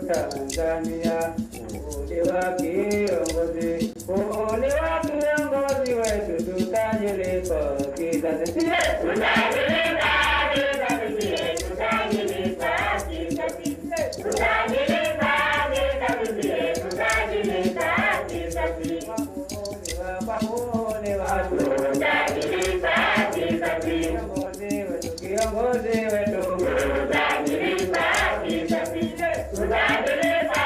Tanzania, uliwa kiongozi, uliwa kiongozi wetu, tutajilipa kizazi chetu, tutajilipa kizazi chetu, tutajilipa kizazi chetu, tutajilipa kizazi chetu, tutajilipa kizazi chetu, tutajilipa kizazi, kiongozi wetu, tutajilipa kizazi chetu, tutajilipa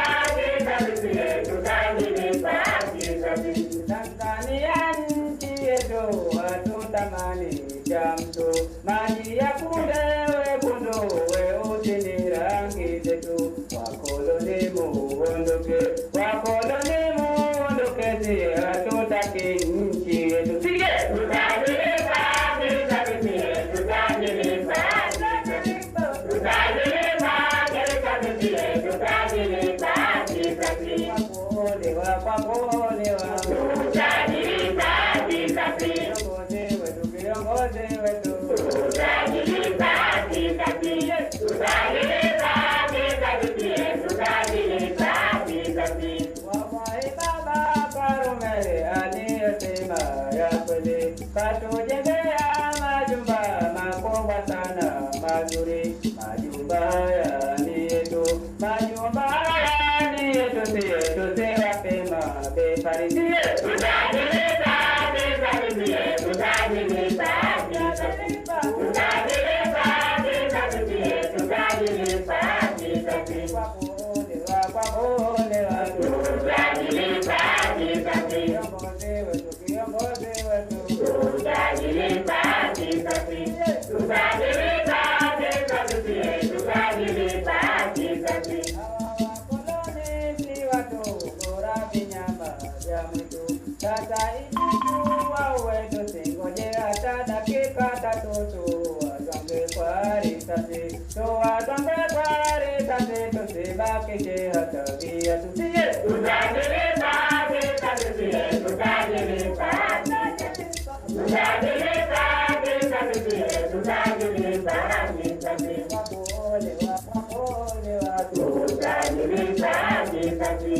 Tanzania nchi yetu, hatutamani cha mtu, maji ya kunde wekundu, weusi rangi zetu, wakoloni muondoke, wakoloni muondoke, si hatutaki nchi yetu, sige tutajilipa kizazi chetu, tutajilipa kizazi, tutajilipa kizazi chetu, tutajilipa kizazi, wakuolewa tutajilipa kizazi, kiongozi wetu, tutajilipa kizazi, tutajilipa kizazi, tutajilipa kizazi. Wafai Baba Karume aliyesema ya kweli, katujengea majumba makubwa sana mazuri, majumba haya ni yetu, majumba haya ni yetu, tusiwapema befarisie, tutajilipa kizazi, tutajilipa kizazi, tutajilipa kizazi, tutajilipa kizazi, wakuolewa tutajilipa kizazi, kiongozi wetu, tutajilipa kizazi, tutajilipa kizazi, tutajilipa kizazi. Sasa ikiwa wetu singoje hata dakika tatu, tuwazonge kwa risasi, tuwazonge kwa risasi, tusibakishe hata via tusiye, tutajilipa kizazi, tutajilipa kizazi, tutajilipa kizazi, tutajilipa kizazi, wakuolewa tutajilipa kizazi.